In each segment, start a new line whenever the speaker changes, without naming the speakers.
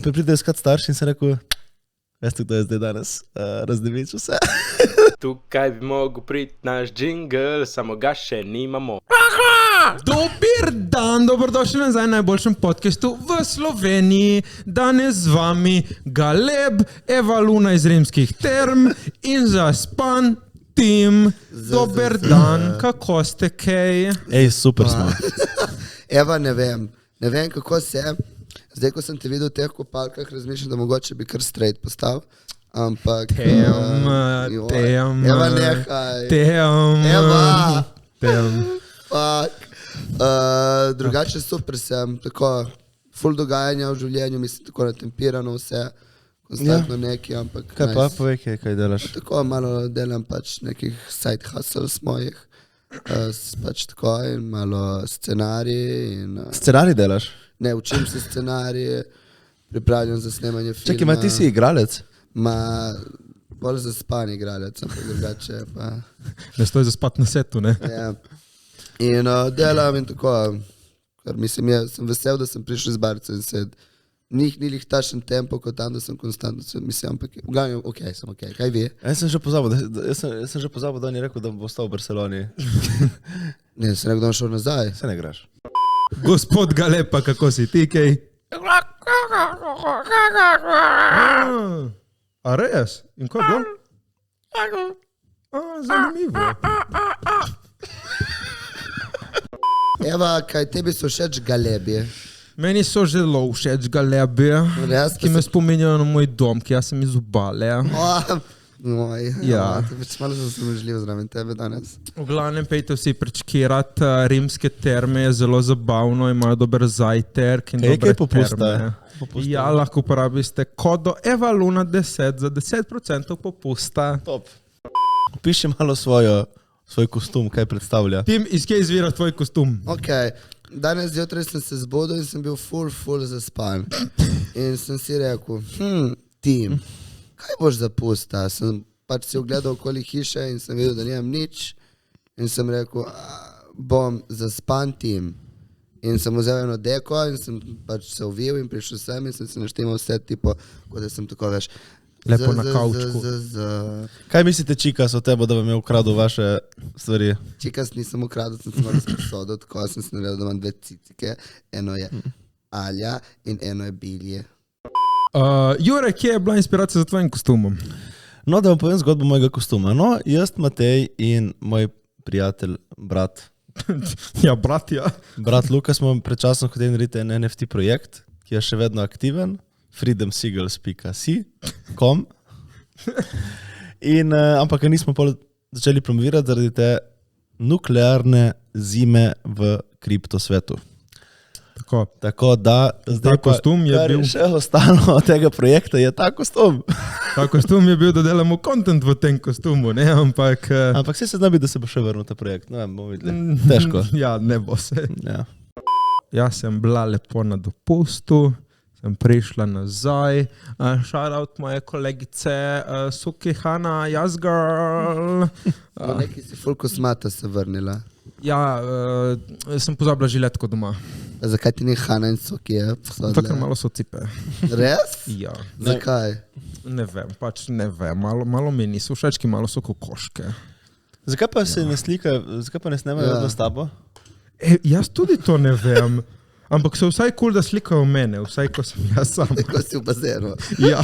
Pride iskat starši in sem rekel, veste, kdo je zdaj danes razdevič vse.
Tukaj bi mogel priti naš džingl, samo ga še nimamo.
Dober dan, dobrodošli nazaj na najboljšem podcastu v Sloveniji. Danes z vami Galeb, Eva Luna iz Rimskih term in zaspan Tim. Dober dan, kako ste kaj?
Ej, super smo.
Eva, ne vem kako se. Zdaj, ko sem te videl v teh kopalkah, razmišljam, da mogoče bi kar straight postal. Ampak... Eva, nehaj. Eva! Fuck. Drugače super sem, tako ful dogajanja v življenju, mislim, tako natempirano vse, konstantno neki, ampak...
Kaj pa, povej, kaj delaš?
Tako malo delam pač nekih side hustles mojih, pač tako in malo scenarij in...
Scenarij delaš?
Ne, učim se scenarije, pripravljam za snemanje filma.
Čakaj, ti si igralec?
Bolj zaspan igralec, ampak drugače pa...
Ne stoj zaspat na setu, ne?
Ja. In delam in tako, kar mislim, sem vesel, da sem prišel z barca in se ni lih tašen tempo, kot tam, da sem konstantno, mislim, ampak v glavnem, sem okej. Kaj vi?
Jaz sem že pozabil, da on je rekel, da bo ostal v Barceloni.
Ne, sem rekel, da bom šel nazaj.
Se ne igraš.
Gospod Galepa, kako si ti, kaj? A res? In kaj bo? Zanimivo.
Eva, kaj tebi so všeč galebi?
Meni so zelo všeč galebi, ki me spominjajo na moj dom, ki jaz sem iz Obale. Ja.
Malo sem sramežljiv zraven tebe danes.
V glavnem pejte vsi prečkirat, rimske terme je zelo zabavno, imajo dober zajtrk in dobre terme. Ja, lahko uporabiste kodo Eva Luna 10 za 10% popusta.
Top. Opiši malo svoj kostum, kaj predstavlja.
Tim, iz kje izvira tvoj kostum?
Danes zjutraj sem se zbudil in sem bil full zaspan. In sem si rekel, Tim, kaj boš zapusta? Sem pač si ogledal okoli hiše in sem videl, da nimam nič. In sem rekel, bom zaspan Tim. In sem vzel eno deko in sem pač se uvil in prišel sem in sem se naštimal vse tipo, kot da sem tako veš.
Lepo na kaučku.
Kaj mislite, Čikas, o tebo, da vam je ukradil vaše stvari?
Čikas nisem ukradil, sem se malo sposodil, tako sem se naredil, da imam dve cicike. Eno je Alja in eno je Bilje.
Jure, kje je bila inspiracija za tvojim kostumom?
No, da vam povem zgodbo mojega kostuma. No, jaz, Matej in moj prijatelj, brat.
Ja, brat, ja.
Brat Luka smo pred časom hoteli narediti en NFT projekt, ki je še vedno aktiven. freedomseagulls.com ampak ga nismo začeli promovirati zaradi te nuklearne zime v kriptosvetu. Tako da zdaj
kostum je bil
še ostalo od tega projekta je ta kostum.
Ta kostum je bil, da delamo content v tem kostumu, ne, ampak
vse se zna biti, da se bo še vrnil ta projekt. Ne, bomo videli. Težko.
Ja, ne bo se.
Ja.
Jaz sem bila lepo na dopustu. Sem prišla nazaj, shoutout moje kolegice Suki Hana, Jazz Girl.
Neki si ful kosmata se vrnila.
Ja, sem pozabila žiletko doma.
Zakaj ti ni Hana in Suki?
Ker malo so cipe.
Res?
Ja.
Zakaj?
Ne vem, malo mi niso všeč, ki malo so kokoške.
Zakaj pa se ne slikajo, zakaj pa ne snemajo s tabo?
Jaz tudi to ne vem. Ampak so vsaj cool, da slikajo mene, vsaj ko sem jaz sam.
Ko si v bazenu.
Ja.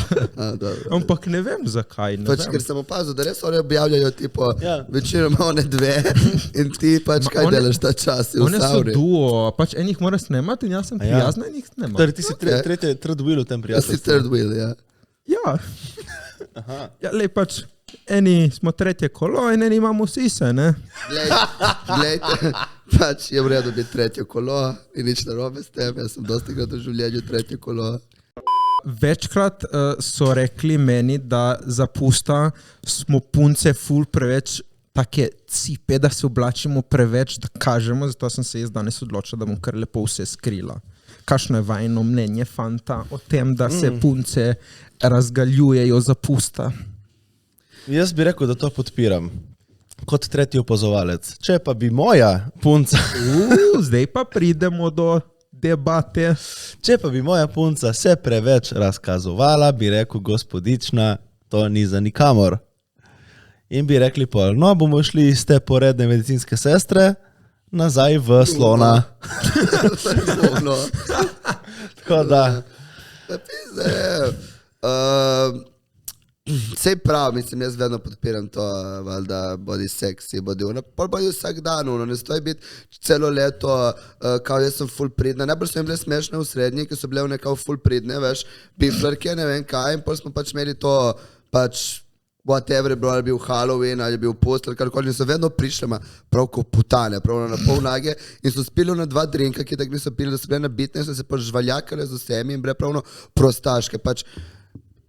Ampak ne vem zakaj.
Ker sem opazil, da res oni objavljajo tipo, večinoma one dve in ti pač kaj delaš ta čas, si v
One so
Sauri.
duo, pač enih mora snemati in jaz sem prijazna in jih snemam.
Torej ti si third wheel v tem
Jaz si
prijateljstvu.
third wheel, ja.
Ja. Ja, lej pač, eni smo tretje kolo in eni imamo sise, ne?
Glejte, pač je v redu biti tretje kolo in nič narobe s tem, jaz sem dosti krat v življenju tretje kolo.
Večkrat so rekli meni, da za pusta smo punce ful preveč take cipe, da se oblačimo preveč, da kažemo, zato sem se jaz danes odločila, da bom kar lepo vse skrila. Kakšno je vajno mnenje, fanta, o tem, da se punce razgaljujejo za pusta?
Jaz bi rekel, da to podpiram. Kot tretji opazovalec. Če pa bi moja punca...
Zdaj pa pridemo do debate.
Če pa bi moja punca se preveč razkazovala, bi rekel, gospodična, to ni za nikamor. In bi rekli pol, no, bomo šli iz te poredne medicinske sestre nazaj v slona. Tako da.
Sej prav, mislim, jaz vedno podpiram to, valjda, body sexy, body vsak dan, ne stoji biti celo leto, kao jaz sem full pridna, najbolj so jim bile smešne v srednji, ki so bile nekao full pridne, veš, biflerke, ne vem kaj, in pol smo pač imeli to, pač, whatever je bilo, ali je bil Halloween, ali je bil post, ali karkoli, in so vedno prišli, prav kot putane, prav na pol nage, in so spili na 2 drinka, ki tako niso pili, da so bile nabitne, in so se pač žvaljakale z vsemi in bile pravno prostaške, pač,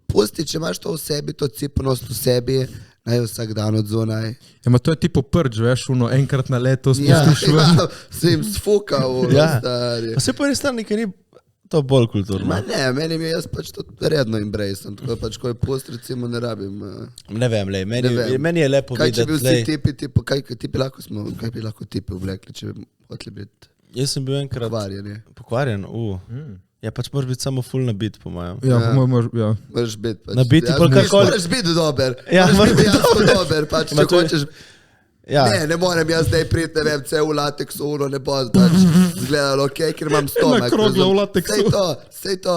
pusti, če imaš to v sebi, to ciponost v sebi, naj vsak dan od zunaj.
Ja, to je tipo prč, veš, enkrat na leto spustiš ven.
Ja, se jim sfukal, stari.
Pa se po eni strani, ker ni to bolj kulturno.
Ne, meni mi jaz pač to redno embracem, tako pač, ko je post, recimo, ne rabim.
Ne vem, meni je lepo
videti. Kaj, če bi vsi tipi, kaj bi lahko tipi oblekli, če bi hoteli biti?
Jaz sem bil enkrat pokvarjen. Ja, pač moraš biti samo full nabit, po mojem.
Ja.
Moraš biti pač.
Nabiti pol karkoli.
Moraš biti dober.
Ja,
moraš biti dober, pač, če hočeš.
Ja.
Ne morem jaz zdaj priti, ne vem, vse v lateksu, ne bo pač zgledalo, ker imam stomak.
Na kroglo v lateksu.
Sej to,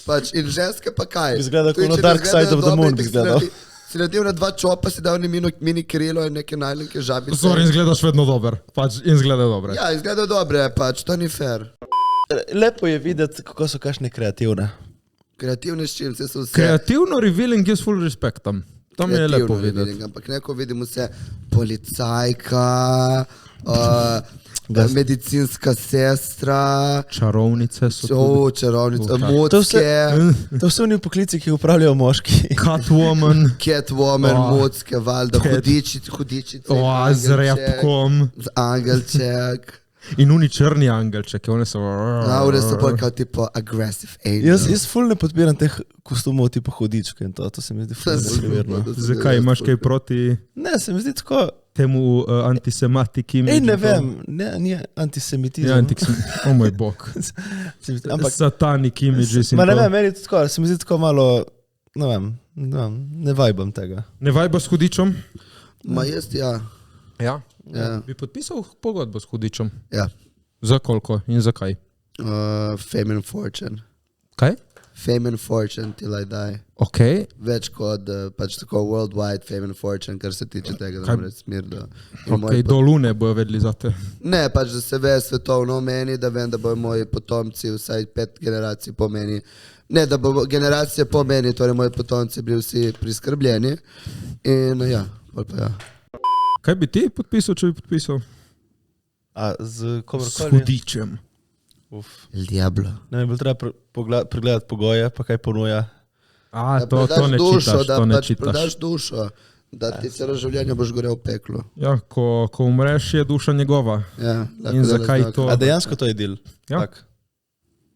pač, in ženske pa kaj?
Izgleda kot Dark Side of the Moon, bi izgledal.
Si naredil na 2 čopa, si dal mini krilo in neke najlenke žabice.
Sorry, izgledaš vedno dober, pač, in izgleda dobre.
Ja, izgleda dobre, pač, to ni fair.
Lepo je videti, kako so kakšne kreativne.
Kreativne s čim, se so vse.
Kreativno revealing jaz full respektam. To mi je lepo videti.
Ampak neko vidim vse policajka, medicinska sestra.
Čarovnice so
čarovnice, motke.
To so oni poklici, ki upravljajo moški.
Catwoman,
motke, valjda, hudičice.
Z repkom.
Z angelček.
In oni črni angelčeki, one so...
One so bolj kao tipo aggressive angel.
Jaz ful ne podpiram teh kostumov tipo hudičke in to se mi zdi ful neprimerno.
Zakaj, imaš kaj proti...
Ne, se mi zdi tako...
Temu antisematik imidžu.
Ne vem, ni antisemitizem.
Ja, o moj bog. Satanik imidži.
Ma ne vem, meni je tako, se mi zdi tako malo, ne vem, ne vajbam tega.
Ne vajbaš s hudičom?
Ma jaz, ja.
Ja? Bi podpisal pogodbo s hudičom?
Ja.
Za koliko in zakaj?
Fame and fortune.
Kaj?
Fame and fortune till I die.
Ok.
Več kot pač tako worldwide fame and fortune, kar se tiče tega, da mora smirdo.
Ok, do lune bojo vedeli za te.
Ne, pač da se ve svetovno o meni, da vem, da bojo moji potomci vsaj 5 generacij po meni. Ne, da bo generacije po meni, torej moji potomci bili vsi priskrbljeni. In ja, bolj pa ja.
Kaj bi ti podpisal, če bi podpisal?
Z komorkoli?
S hudičem.
El diablo.
Ne bi bilo treba pregledati pogoje, pa kaj ponuja.
To ne čitaš, to ne čitaš.
Predaš dušo, da ti celo življenje boš gorel v peklu.
Ja, ko umreš, je duša njegova.
Ja,
in zakaj to?
A dejansko to je del?
Ja. Tak.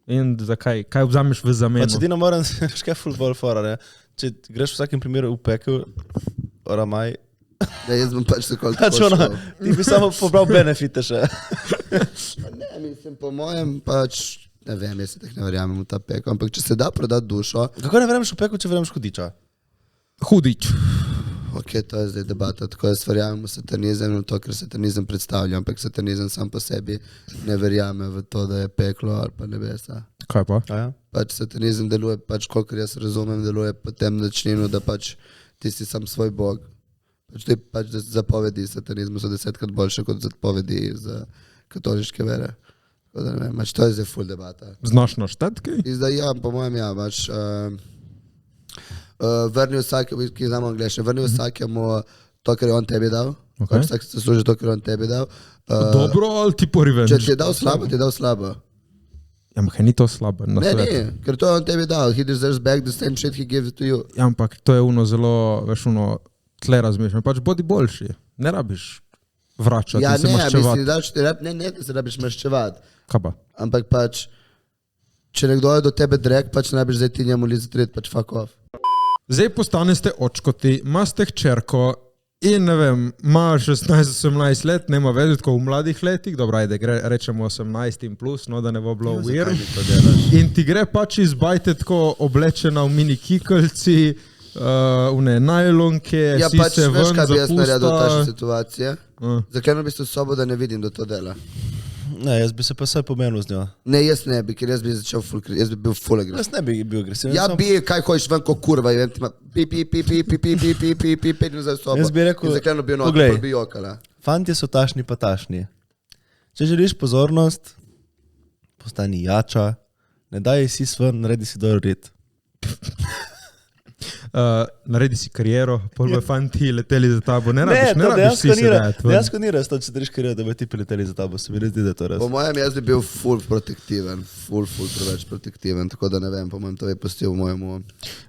In zakaj? Kaj vzameš v zameno?
Pa če ti ne moram, škaj futbol fora, ne? Če greš v vsakem primeru v pekel, oramaj,
da jaz bom pač tako šel.
Ti bi samo pobral benefite še.
Ne, mislim, po mojem pač, ne vem, jaz se teh ne verjamem v ta pekel, ampak če se da prodati dušo...
Kako ne verjameš v pekel, če verjameš hudiča?
Hudič.
Ok, to je zdaj debata, tako jaz verjamem v satanizem, v to, ker satanizem predstavlja, ampak satanizem sam po sebi ne verjame v to, da je peklo ali pa nebesa.
Kaj pa?
Pač satanizem deluje, pač kolikor jaz razumem, deluje po tem načinu, da pač ti si sam svoj bog. Pač zapovedi satanizmu so 10-krat boljše kot zapovedi za katoliške vere. Da ne vem, to je zdaj full debata.
Znaš naštetki?
Zdaj ja, po mojem ja, vrni vsakemu, ki znamo anglešče, vrni vsakemu to, kar je on tebi dal. Okay. Vsak se služi to, kar je on tebi dal.
Dobro ali ti po revenge?
Če ti je dal slabo, ti je dal slabo.
Ja, ampak ni to slabo.
Ne, ker to je on tebi dal. He deserves back the same shit he gives to you.
Ja, ampak to je zelo, veš, tle razmišljam, pač bodi boljši, ne rabiš vračati,
ja,
se maščevati.
Ne, da se rabiš maščevati.
Kaj pa?
Ampak pač, če nekdo je do tebe drek, pač ne rabiš zdaj ti njemu li zatret, pač fuck off.
Zdaj postaneste očkoti, imate hčerko In ne vem, ima 16-18 let, nema vedeti, ko v mladih letih, dobro, ajde, rečemo 18 in plus, no, da ne bo bilo weird. In ti gre pač izbajte tako oblečena v mini kikljci, v najlonke,
Ja,
si
pač
se
veš,
ven
kaj bi jaz naredil v taši
zapusta.
situacije. Zaklenil bi se v sobo, da ne vidim, da to dela.
Ne, jaz bi se pa vsaj pomenil z njo.
Ne, jaz ne bi, ker jaz bi začel jaz bi bil full agresiven.
Jaz ne bi bil agresiven.
Ja, bi, kaj hojiš ven, ko kurva, in ti ima pi, 5 minut za sobo.
Jaz bi rekel,
In zaklenil bi noč,
poglej.
pa bi jokala.
Fantje so tašni pa tašni. Če želiš pozornost, postani jača, ne daj si ven, naredi si dober rit.
Naredi si kariero, pol bojo fanti leteli za tabo, ne
Ne,
rabiš
to
si
dejansko
se
ni
dajati ven.
dejansko ni res to, če držiš kariero, da bi ti prileteli za tabo, se mi ne zdi, da je to res.
Po mojem, jaz bi bil full protektiven, full preveč protektiven, tako da ne vem, po mojem, to bi pustil mojemu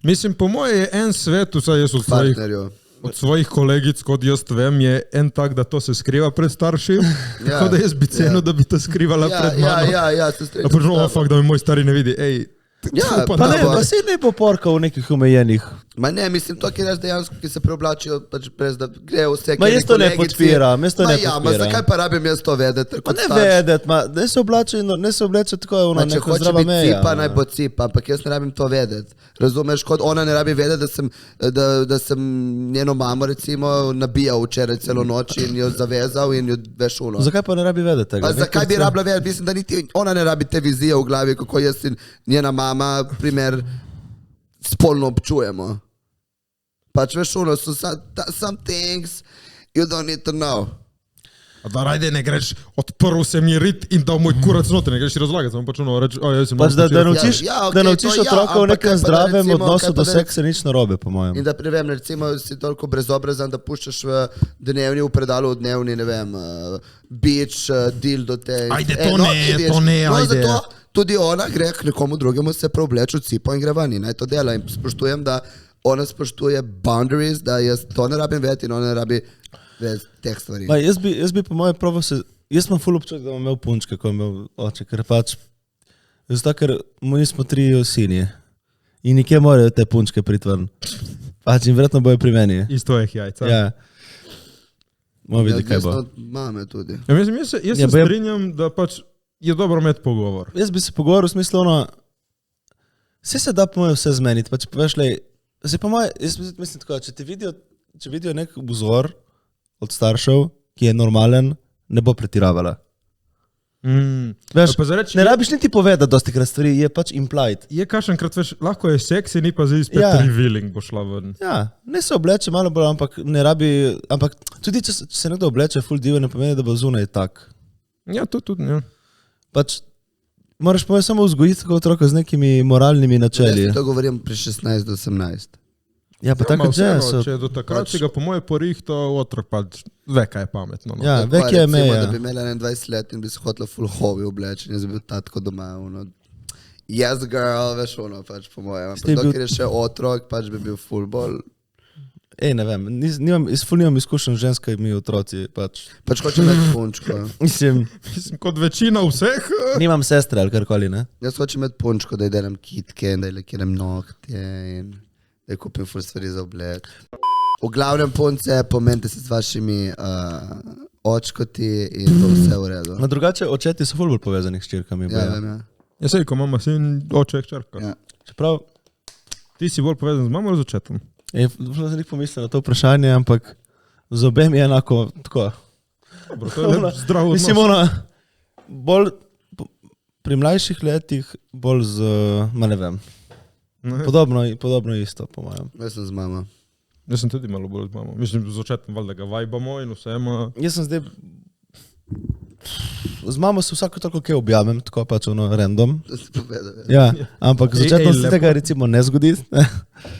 Mislim, po moje je en svet, vsaj jaz
partnerju.
od svojih kolegic, kot jaz vem, je en tak, da to se skriva pred starši, tako da jaz bi cenil, da bi to skrivala pred mano.
Ja, se
A
strinjam.
pa že, fakt, da mi moj stari ne vidi, ej,
Ja,
pa
Pa ne,
bo-
pa se ne bo porkal v nekih omejenih.
Ma ne, mislim, to, ki res dejansko, ki se preoblačijo, pač brez da grejo vse,
Ma jaz to ne
kolegici.
podpiram, jaz to ne
Ja, ma
podpiram.
zakaj pa rabim jaz to vedeti?
Pa
kot
ne
starš?
vedet, ne se obleče tako, je ono
Ma, če
neko
hoče
zdrava
biti
meja.
cipa, naj bo cipa, ampak jaz ne rabim to vedeti. Razumeš, kot ona ne rabi vedeti, da sem njeno mamo recimo nabijal včeraj celo noč in jo zavezal in jo veš uno.
Zakaj pa ne rabi vedeti tega?
Pa zakaj bi rabila vedeti? Mislim, da niti ona ne rabi te vizije v glavi, kako jaz in njena mama, primer, spolno občujemo. Pač veš uno, so some things you don't need to know.
A da rajde ne greš, odprl se mi rit in dal moj kurac noter, ne greš si razlagati, samo pač ono reči, jaz sem
Pač da
malo
naučiš,
Ja, okej,
da naučiš
to ja,
otroka v
ampak
nekem
kaj pa da
zdravem
recimo-
odnosu
kaj pa
do
da
seksa nič narobe, po mojem.
In da prevem, recimo, si toliko brezobrazan, da puščaš v dnevni, v predalu v dnevni, ne vem, beach, dildo te.
Ajde, to ne, to ne,
no,
ajde.
Zato tudi ona gre k nekomu drugemu, se preobleče v cipo in gre ven in naj to dela. In spoštujem, da ona spoštuje boundaries, da jaz to ne rabim vedeti in ona ne rabi vedeti teh stvari.
Ma, jaz bi po mojem proval se, jaz sem ful občutek, da bom imel punčke, ko je imel oče, ker pač, zato ker mi smo 3 sini in nikje morajo te punčke priti ven. Pač in verjetno bojo pri meni.
iz tvojih jajca.
Ja. Bomo videli, kaj bo.
Odvisno od mame tudi.
Ja, mislim, jaz
Ja,
se
pa je-
strinjam, da pač je dobro imeti pogovor.
Jaz bi se pogovoril v smislu, ono, vse se da po mojem vse zmeniti, pač poveš, lej, zdaj po mojem, jaz mislim tako, če vidijo nek vzor od staršev, ki je normalen, ne bo pretiravala. Veš,
Pa zareči,
ne rabiš niti povedati dosti krat stvari, je pač implied.
je kašenkrat, veš, lahko je seksi, ni pa zdaj spet
Ja.
revealing bo šla ven.
Ja, ne se obleče malo bolj, ampak ne rabi, ampak tudi če se nekdo obleče full divo, ne pomeni, da bo zunaj tak.
Ja, to tudi, ja.
Pač moraš po mojem samo vzgojiti tako otroka z nekimi moralnimi načeli.
Jaz ti to govorim pri 16 do 18.
Ja, pa
Ja,
tako
ma
že
vseeno,
so.
če do takrat
pač-
si ga po moje porihto, otrok pač ve, kaj je pametno. No.
Ja,
Tako,
ve, kje je
recimo,
meja.
Da bi imela 21 let in bi se hotela full hovi obleči in jaz bi bil tatko doma. Ono. Yes, girl, veš ono, pač po mojem.
Ste bil-
Dokler je še otrok, pač bi bil full bolj.
Ej, ne vem, nimam izkušenj z ženskimi otroci, pač.
Pač hočem imeti punčko.
Mislim,
Mislim, kot večina vseh.
nimam sestre ali karkoli, ne?
Jaz hočem imeti punčko, da ji delam kitke in da ji lekirem nohte in da ji kupim full stvari za oblek. V glavnem punce, pomenite se z vašimi očkoti in to vse v redu.
No, drugače, očeti so ful bolj povezani s čirkami.
Ja, vem, ja.
Jaz sej, ko mama sin, oče, hčerka.
Ja.
Čeprav,
Ti si bolj povezan z mamo ali z očetom?
sem jih pomislil na to vprašanje, ampak z obem je enako tako.
Dobro, to je lep zdrav odnos.
Mislim, ona, bolj pri mlajših letih, bolj z, ma ne vem,
Ne.
podobno isto, po mojem.
Jaz sem z mamo.
Jaz sem tudi malo bolj z mamo. Mislim, z očetom valjda ga vajbamo in vse ima.
Jaz sem zdaj, z mamo se vsako toliko kaj objavim, tako pač ono random.
To si povedal. Ja.
Ja, ampak z
Ej,
očetom se
lepo.
tega recimo ne zgodi,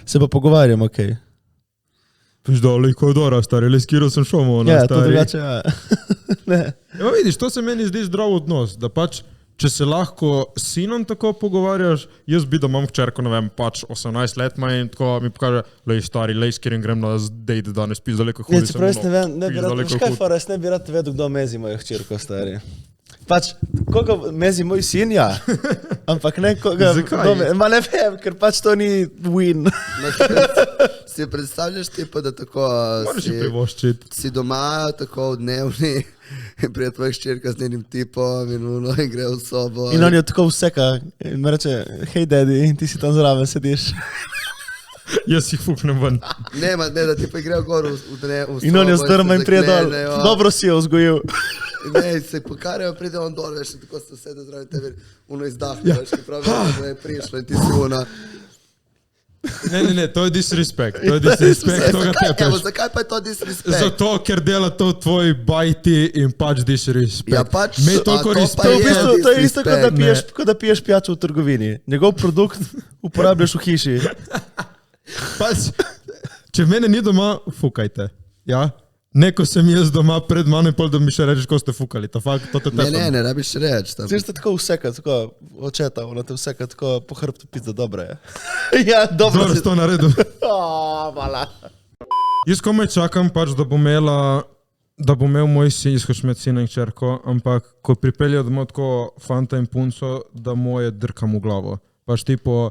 se pa pogovarjamo, ok.
Veš, da je kodora, stari, le skiro sem šel,
Ja, to drugače, ja. Ne.
Ja, vidiš, to se meni zdi zdrav odnos, da pač, če se lahko s sinom tako pogovarjaš, jaz bi, da imam hčerko, ne vem, pač 18 let ima in tako mi pokaže, lej stari, lej skirim grem na date danes, pizda leko
Ja,
hodi.
čeprav jaz ne vem, ne bi rad, veš kaj fora, jaz ne bi rad vedel, kdo mezi mojo hčerko, stari. Pač, koga mezi moj sin, ja. Ampak ne koga...
Zakaj?
Ma ne vem, ker pač to ni win.
Si predstavljaš tipa, da tako
Moraš si privoščiti.
si doma, tako v dnevni, in prije tvoja ščirka z njenim tipom in uno in gre v sobo.
In on jo tako vseka in mi reče, hej daddy, in ti si tam zraven sediš.
Jaz jih fuknem ven.
Ne, da ti pa grejo gor v
In on jo strma in prije dol.
zaklenejo.
Dobro si jo vzgojil.
Ne, se pokarajo, pride on dol, veš, in tako se sede zraven tebe, uno izdahne, veš, ki pravi, da je prišlo in ti si una.
Ne, to je disrespekt. To je disrespekt, to ga tepeš.
Zakaj pa je to disrespekt?
Zato, ker dela to tvoj bajti in pač disrespekt.
Ja, pač,
Me
a
toliko
to pa
To, v
je
bistvu, to je isto,
disrespekt.
kot da piješ pijačo v trgovini. Njegov produkt uporabljaš v hiši.
Pač, če mene ni doma, fukajte. Ja? Neko sem jaz doma pred mano in pol, da mi še rečeš, ko ste fukali. To te tepam.
Ne rabiš reči.
Zdaj ste tako vseka, tako očeta, ona te vseka tako po hrbtu pizza, dobro je. Ja, dobro
Dobro,
si.
to naredil.
Hvala.
Jaz komaj čakam pač, da bo imel moj sin, izhoč med sina in čerko, ampak ko pripeljejo domov tako fanta in punco, da moje drkam v glavo. Pač tipo,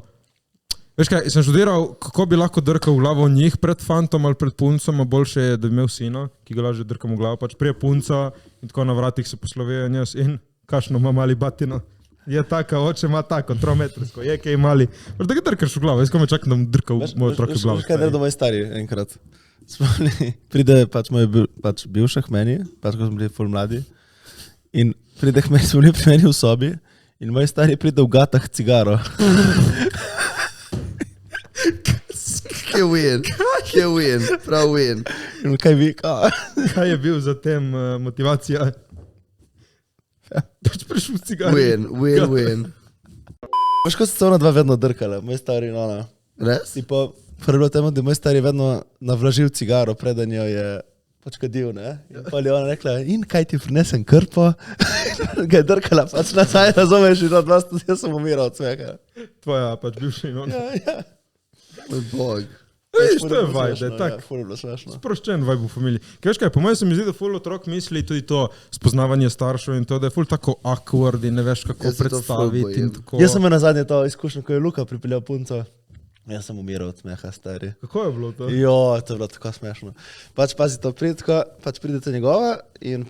veš kaj, sem študiral, kako bi lahko drkal v glavo njih pred fantom ali pred puncom, a boljše je, da bi imel sina, ki ga lažje drkam v glavo. Pač prije punca in tako na vratih se poslovijo in jaz in kašno ima mali batino. Je taka, oče ima tako, 3-metrsko, je kaj mali. Pač da ga drkaš v glavo, jaz komaj čakam, da mu drkal moj otrok v glavo.
Veš, kaj naredil moj stari enkrat? Spomni, pride pač moj bivša k meni, pač ko smo bili ful mladi, in pride k meni, smo bili pri meni v sobi, in moj stari pride v gatah cigaro.
Kje win, prav win.
In kaj vi,
Kaj je bil za tem motivacija? Pač prišel v cigar.
Win.
Veš, ko se ona dva vedno drkala, moj stari in ona.
Res?
In pa prvo temu, da je moj stari vedno navlažil cigaro, preden jo je pač kadil, ne? In pa je ona rekla, in kaj ti prinesem krpo? Ga je drkala pač nazaj, razumeš, in od vas tudi jaz sem umiral od smeha.
Tvoja pač bivša in ona.
Ja.
Moj bog.
Veš, to je vibe, tak.
Ja, ful je bilo smešno.
Sproščen vibe v familiji. Kaj veš kaj, po mojem se mi zdi, da ful otrok misli tudi to spoznavanje staršev in to, da je ful tako awkward in ne veš kako
Jaz se to ful
predstaviti
bojim.
in tako.
Jaz sem imel na zadnje to izkušnjo, ko je Luka pripeljal punco. Jaz sem umiral od smeha, stari.
Kako je bilo to?
Jo, to je bilo tako smešno. Pač pazi to, pač pridete njegova in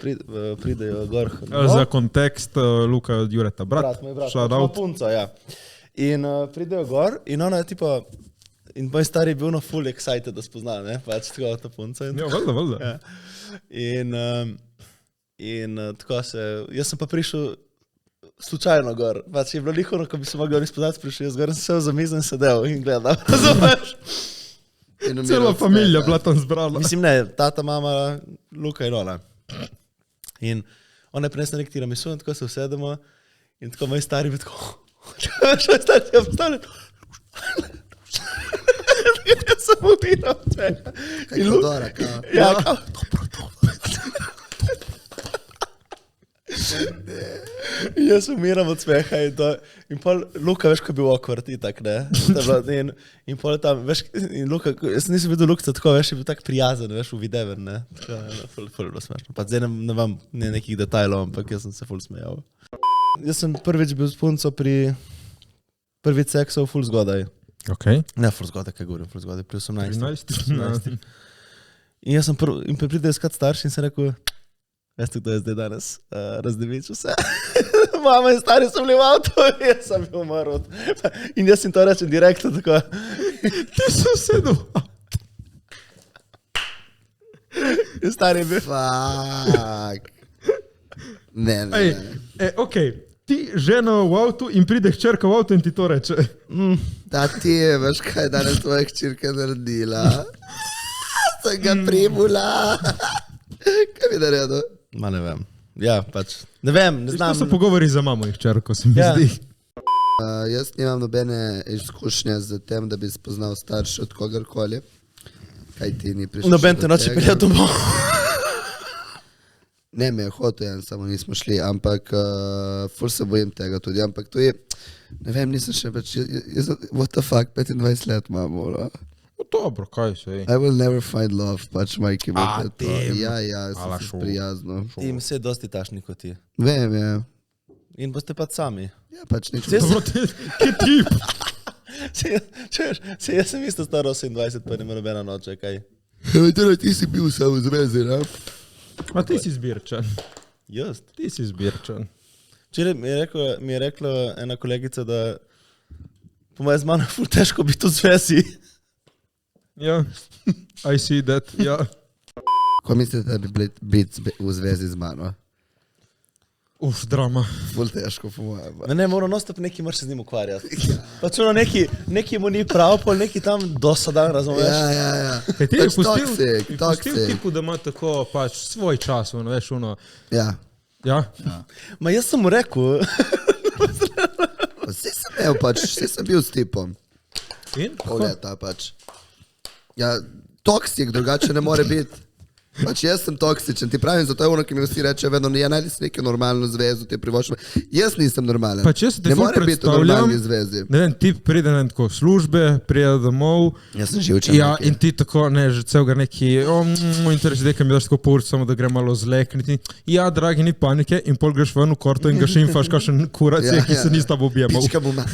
pridejo gor.
Za kontekst, Luka od Jureta, brat,
moj brat,
shout
pač ima
out.
punco, ja. In pridejo gor in ona je tipo, in moj stari je bil no full excited, da spozna, ne, pač tako ta punca.
Ja, valjda.
Ja. In tako se, jaz sem pa prišel slučajno gor, pač je bilo lihovno, ko bi se mogel izpoznati, prišel jaz gor in sem se za mizo in sedel in gledal, razumeš?
Cela familija bila tam zbrala.
Mislim ne, tata, mama, Luka in ona. In ona je prinesla nek tiramisu in tako se usedemo in tako moj stari bi tako, moj stari si je postavljen, jaz sem umiral od smeha.
Kaj Kodora, kao.
Ja, kao, in jaz umiram od smeha in pol Luka, veš, ko je bil awkward itak, ne? In pol tam, veš, in Luka, jaz nisem videl Lukca tako, veš, je bil tak prijazen, veš, uvideven, ne? Tako, ful je bilo smešno. Pa zdaj ne vam nekih detajlov, ampak jaz sem se ful smejal. Jaz sem prvič bil s punco pri prvi seksov ful zgodaj.
Okay.
Ne, ful zgodaj, kaj govorim, ful zgodaj, pri 18.
13.
In jaz sem in pride iskat starši in sem rekel, veste, kdo je zdaj danes razdevičil se? Mama in stari so bili v avtu, jaz sem bil umrl. In jaz jim to rečem direktno tako.
Ti so sedel.
In stari je bil.
Fuck. Ne.
Okej. Ti žena v avtu in pride hčerka v avtu in ti to reče.
Ta ti je, veš kaj je danes tvoja hčerka naredila? Sem ga primula. Kaj bi naredil?
Ma ne vem. Ja, pač. Ne vem, ne
To
znam.
se pogovori za mamo in hčerko, se mi
Ja.
zdi.
Jaz nimam nobene izkušnje z tem, da bi spoznal starše od kogarkoli. Kaj ti ni prišlo?
Noben
še
te
do
noče
tega?
peljati domov.
Ne, me je hotel, samo nismo šli, ampak ful se bojim tega tudi, ampak to je, ne vem, nisem še več, what the fuck, 25 let imamo, no?
Dobro, kaj se je?
I will never find love, pač majke mi je to.
tem.
Ja,
Ala
sem se
šov.
prijazno.
Ti mi se dosti tašni kot ti.
Vem, ja.
In boste pa sami.
Ja, pač nič.
Dobro, kje tip?
Jaz sem isto star 28, pa nima nobena noče, kaj?
Torej, ti si bil samo v zvezi, ne?
A ti si zbirčan.
Jaz.
Ti si zbirčan.
Včeraj mi je rekla ena kolegica, da po mojem z mano je ful težko biti v zvezi.
Ja, I see that, ja.
Ko mislite, da bi biti v zvezi z mano?
Drama.
Ful težko, po mojem.
Ne, mora nostop neki moraš se z njim ukvarjati. Pač ono neki mu ni prav, pol neki tam dosadan, razumeš?
Ja.
Kaj ti
Pač
je
toksik.
pustil tipu, da ima tako pač svoj čas, ono, veš, ono.
Ja.
Ja?
Ma jaz sem mu rekel,
Vse sem imel pač, vse sem bil s tipom.
In?
Pol leta pač. Ja, toksik, drugače ne more biti. Pač jaz sem toksičen, ti pravim, zato je ono, ki mi vsi reče, vedno, ja, najdi si neko normalno zvezo, te privoščme. Jaz nisem normalen.
Pač jaz se te
ne
ful
more biti v
predstavljam,
normalni zvezi.
ne vem, tip pride na tako službe, pride domov,
Jaz sem živčen.
ja, in ti tako, ne, že celega neki, interes, da mi daš tako pol, samo da gre malo zlekniti. Ja, dragi, ni panike, in pol greš ven v korto in ga šimfaš kakšen kurac, ki se ni s tabo objemal.
Pička buma.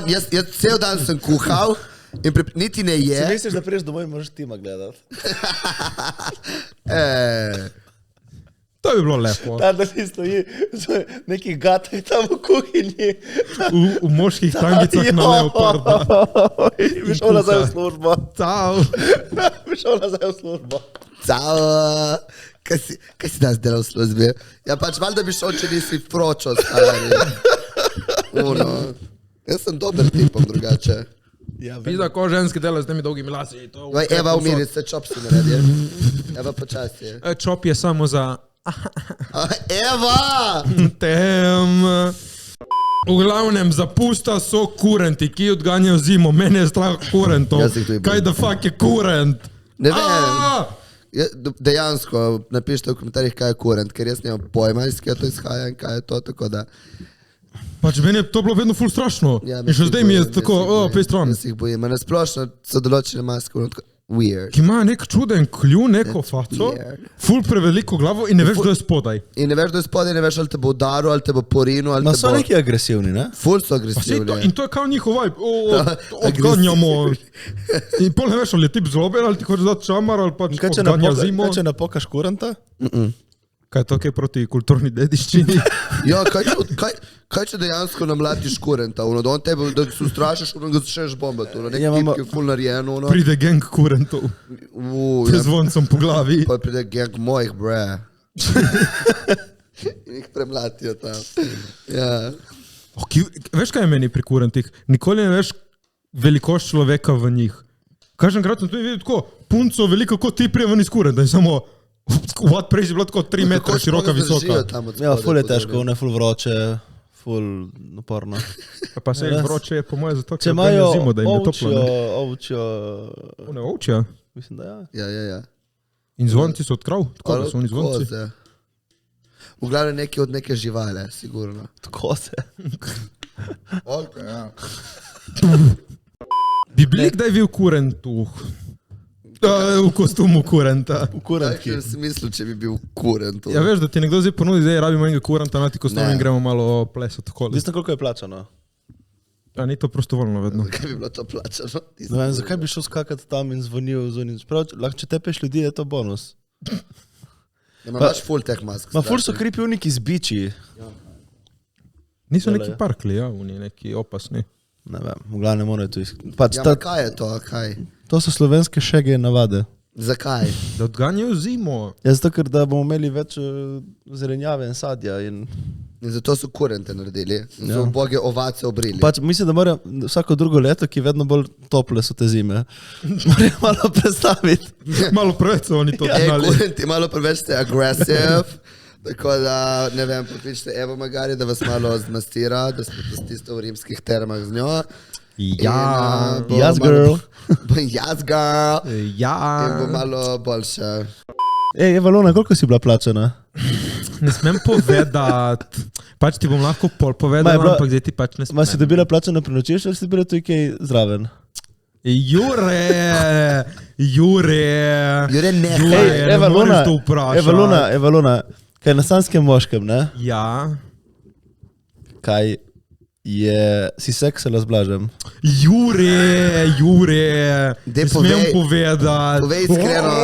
Jaz cel dan sem kuhal in niti ne je.
si misliš, da priješ domov in moraš tima gledati.
To bi bilo lepo.
Da ti stoji z nekih gatov tam v kuhinji.
V moških tangicah na leoparda.
In bi šel nazaj v službo.
Ciao.
Bi šel nazaj v službo.
Cao. Kaj si danes delal v službi? Ja, pač valjda bi šel, če nisi fročo, stari. Jaz sem dober tipom drugače.
Ja,
Pizda, ko ženski delajo z temi dolgimi lasi.
Eva, umiri se, čop si naredi. Eva, počasi.
Čop je samo za...
Eva!
Tem. V glavnem, zapusta so kurenti, ki odganjajo zimo. Mene je strah kurentov.
Jaz jih tudi bojim.
Kaj da fuck je kurent?
Ne vem. Dejansko, napišite v komentarjih, kaj je kurent, ker jaz nimam pojma, iz kje to izhaja in kaj je to, tako da...
Pač meni je to bilo vedno ful strašno.
Ja,
In še zdaj mi je tako, pej stran.
Jaz jih bojim. Na splošno so določene maske, weird.
Ki ima nek čuden klju, neko faco,
weird.
ful preveliko glavo in ne veš, kdo je spodaj.
In ne veš, da je spodaj, ne veš, ali te bo udaril, ali te bo porinil, ali
Ma
te
so
bo...
neki agresivni, ne?
Ful so
Pa sej
agresivni.
in to je kao njihov vibe. Odganjamo. In pol ne veš, ali je tip zloben, ali ti hoče dati čamar, ali pač
Kaj
odganja zimo.
če napokaš kuranta?
Kaj je to, kaj proti kulturni dediščini?
Ja, kaj če dejansko namlatiš kurenta, da on tebe, da se ustrašiš, da ga začneš bombati, nek
Ja,
tip,
mama-
ki je ful narejen,
Pride gang kurentov.
ja,
Zvoncem po glavi.
pa pride gang mojih, bre. In jih premlatijo tam. Ja.
Veš, kaj je meni pri kurentih? Nikoli ne veš velikost človeka v njih. Kaženkrat sem tudi videl tako, punco veliko kot ti prije ven iz kurenta in samo, what prej je bila tako 3 metre široka, visoka.
Ja, ful je težko, ne ful vroče, ful naporno.
Pa se jih vroče je po moje zato,
Če
ker
imajo
odganja zimo, da jim je toplo.
ovčjo,
One ovčja.
mislim, da ja.
Ja.
In zvonci so od krav, tako da so oni zvonci.
Koze. V glavnem neki od neke živale, sigurno.
Tako se.
Ok, ja.
Bi bili kdaj vi v kurentu? V kostumu kurenta.
V
Kaj
kurantki.
sem mislil, če bi bil kurent?
Ja veš, da ti nekdo zdaj ponudi, zdaj rabimo enega kurenta, na ti kostum
Ne.
in gremo malo plesati okoli.
Mislim, koliko je plačano.
A ni to prostovoljno vedno.
Kaj bi bilo to plačano?
Ne vem, zakaj bi šel skakati tam in zvonil zunaj. Prav, lahko če tepeš ljudi, je to bonus.
Ja, imaš ful teh mask.
Ma ful so kripi uniki z biči.
Niso
Delajo.
neki parkli, ja, oni neki opasni.
Ne vem, v glavnem morajo to iskati. Pač
Ja,
ta,
kaj je to? Kaj?
to so slovenske šege in navade.
Zakaj?
Da odganjajo zimo.
Ja, zato, ker da bomo imeli več zelenjave in sadja. In...
In zato so kurente naredili. In
Ja.
so boge ovace obrili.
Pač mislim, da mora vsako drugo leto, ki vedno bolj tople so te zime, morajo malo predstaviti.
Malo preveč so oni to
Ej,
znali.
kurenti, malo preveč ste aggressive. Tako da, ne vem, pokličite Evo Magari, da vas malo zmastira, da smo tisto v rimskih termah z njo.
Ja,
bo
Yes,
malo-
girl.
Yes, girl. In bo
ja.
malo boljše.
Ej, Evalona, koliko si bila plačana?
Ne smem povedati. Pač ti bom lahko pol povedal,
Ma je bila-
ampak zdaj ti pač ne smem.
Ma si dobila plačano prenočišče ali si dobila tudi kaj zraven?
Jure!
Jure, ne.
Jure, ne moreš to vprašati.
Evalona, kaj na sanskem moškem, ne?
Ja.
kaj je... Si seksala z Blažem?
Jure,
Daj
ne smem
povej.
povedati.
Povej iskreno.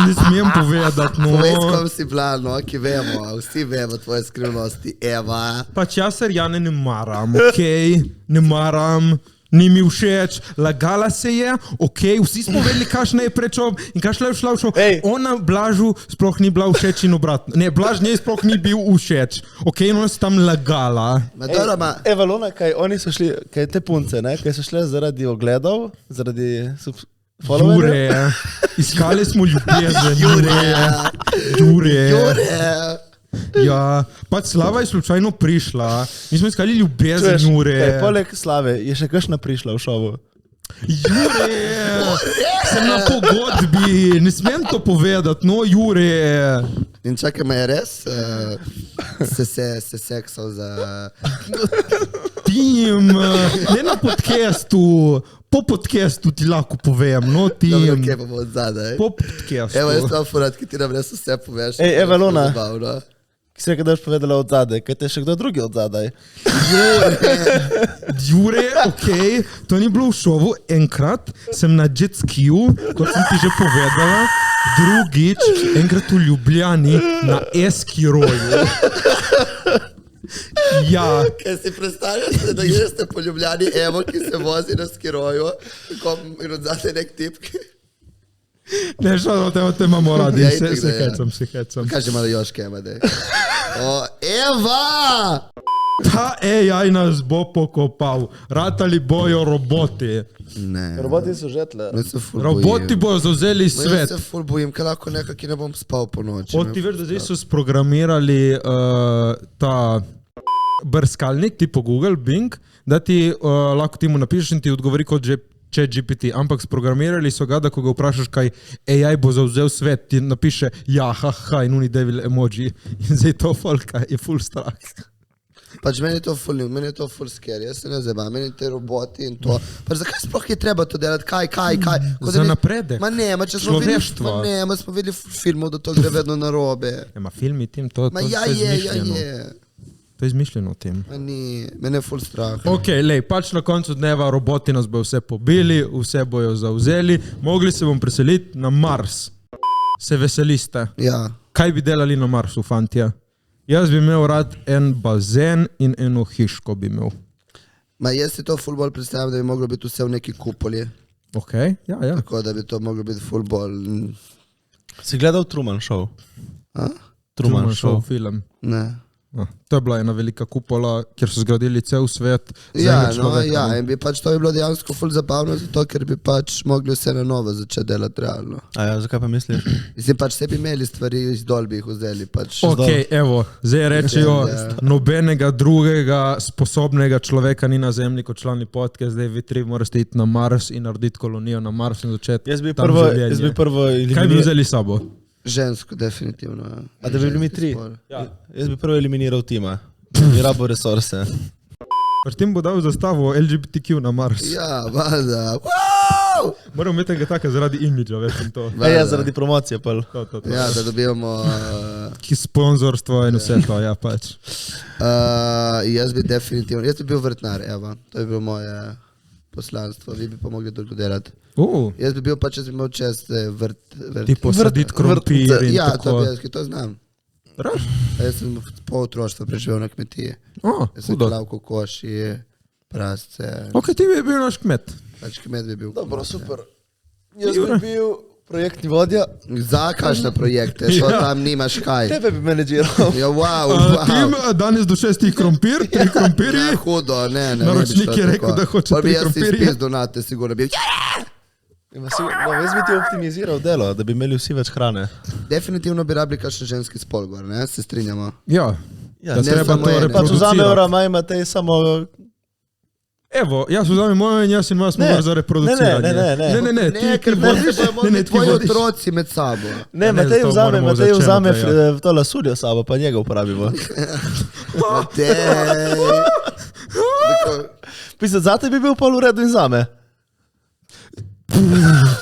Ne smem povedati, no.
Povej, s kom si bila, no, ki vemo, vsi vemo tvoje skrivnosti, Eva.
Pač jaz Serjane ne maram, okej? Ne maram. Ni mi všeč, lagala se je, okej, vsi smo vedeli, kakšna je prečob in kakšna je šla v šov.
Ej.
Ona Blažu sploh ni bila všeč in obratno. Ne, Blaž njej sploh ni bil všeč. Okej, ona se tam lagala.
Ma dobro, ma,
Evalona, kaj oni so šli, kaj te punce, ne? Kaj so šle zaradi ogledov, zaradi followerja?
Jure, iskali smo ljubezen, Jure. Ja, pač Slava je slučajno prišla. Mi smo iskali ljubezen,
Čuješ,
Jure.
kaj, poleg Slave je še kakšna prišla v šovu.
Jure, sem na pogodbi, ne smem to povedati, no Jure.
in čakaj, ma je res se seksal za...
Tim, ne na podcastu, po podcastu ti lahko povem, no
Dobro,
Tim,
kje pa bo od zadaj?
po podcastu.
Evo, jaz tam furat, ki ti nam res vse poveš.
Ej, Evalona.
Zabavno.
Ki si rekel, da boš povedala od zadaj, kaj te je še kdo drugi od zadaj.
Jure, okej, to ni bilo v šovu, enkrat sem na jet skiju, kot sem ti že povedala, drugič, enkrat v Ljubljani na Eskiroju. Ja,
Kaj si predstavljaš, da greste po Ljubljani, Evo, ki se vozi na skiroju, in od zadaj nek tip, ki...
ne šlo, te imamo radi,
Ja,
se
itak, da je.
hecam.
Kaže malo Joške, ima dej. O, Eva!
Ta AI nas bo pokopal, ratali bojo roboti.
Ne.
Roboti so že tle.
Jaz se ful
Roboti
bojim.
bojo zavzeli
Jaz
svet.
se ful bojim, kaj lahko nekaj, ki ne bom spal po noči.
Od ti veš, da zdaj so sprogramirali ta brskalnik, tipo Google, Bing, da ti lahko ti mu napišeš in ti odgovori kot že ChatGPT, ampak sprogramirali so ga, da ko ga vprašaš, kaj AI bo zavzel svet, ti napiše ja, ha, in uni devil emoji. In zdaj to folka je full strah.
Pač meni je to ful scary, jaz se ne zabam, meni te roboti in to. Pač zakaj sploh je treba to delati, kaj? Kot
Za
da bi-
napredek.
Ma ne, ma če smo videli,
Človeštva.
ma ne, ma smo videli ful filmov, da to gre vedno narobe.
Ma filmi tim, to
Ma ja
je
je,
izmišljeno. To je izmišljeno tem.
Ma ni, mene je ful strah.
Ok, lej, pač na koncu dneva roboti nas bojo vse pobili, vse bojo zavzeli, mogli se bom preseliti na Mars. Se veseliste?
Ja,
Kaj bi delali na Marsu, fantje? Jaz bi imel rad en bazen in eno hiško bi imel.
ma jaz si to ful bolj predstavljam, da bi moglo biti vse v neki kupoli.
Ok, ja.
Tako da bi to moglo biti ful bolj...
Si gledal Truman Show?
A?
Truman Show.
film.
Ne.
To je bila ena velika kupola, kjer so zgradili cel svet. za
Ja,
enega
no,
človeka,
ja,
no.
in bi pač to bi bilo dejansko ful zabavno, zato ker bi pač mogli vse na novo začeti delati realno.
A ja, zakaj pa misliš?
Mislim, pač vse bi imeli stvari iz dol, bi jih vzeli. Pač.
Ok, evo, zdaj rečejo, nobenega drugega sposobnega človeka ni na zemlji kot člani podcast, zdaj vi tri morate iti na Mars in narediti kolonijo na Mars in začeti
Jaz bi
tam
prvo
življenje. Kaj bi vzeli s sabo?
Žensko, definitivno. Ja.
A da bi bili mi tri?
Ženski spol.
Ja. Jaz bi prvo eliminiral tima. Bi rabo resurse.
Pri tem bo dal zastavo LGBTQ na Mars.
Ja, valjda. Wow!
Moram imeti ga tako zaradi imidža, veš in to.
Ja, zaradi promocije pol.
To.
Ja, da dobijemo...
Ki sponzorstvo in vse to, ja pač.
jaz bi definitivno... Jaz bi bil vrtnar, evo. To bi bilo moje poslanstvo. Vi bi pa mogli drugo delati. Jaz bi bil pač, če bi imel čez vrt.
Tipo saditi krompir in
Ja, to
tako.
bi jaz, ki to znam.
Raz?
Jaz sem pol otroštva preživel na kmetiji. Jaz sem
Hudo.
klav kokoši, prasce.
Ok, ti bi bil naš kmet.
Pač kmet bi bil.
Dobro, super. Jaz bi bil projektni vodja.
Za kakšne projekte, to tam nimaš kaj.
Tebe bi menedžiral.
Ja, wow,
Tim,
wow.
danes do 6 krompir, 3 krompirji.
Ja, hudo, ne.
Naročnik
ne bi šlo
je rekel,
tako.
da hoče
Pol bi
3
jaz si
krompirje.
spis donate, sigurno bi.
Jaz bi ti optimiziral delo, da bi imeli vsi več hrane.
Definitivno bi rabili kakšen ženski spol gor, ne? Se strinjamo.
Ja,
Ja,
da
ne
treba
samo
to
ene.
Pač vzame
reproducirati.
ura, maj imate samo...
Evo, jaz vzamem mojo in jaz in vas moram za reproduciranje.
Ne.
ti, ki vodiš, ti
tvoji
vodiš.
otroci med sabo.
Ne,
Ne,
Matej
to
vzame,
moramo
Matej
začeti,
vzame
ja.
to lasuljo sabo, pa njega uporabimo.
Matej. Tako,
Pisati, zate bi bil pol v redu in zame.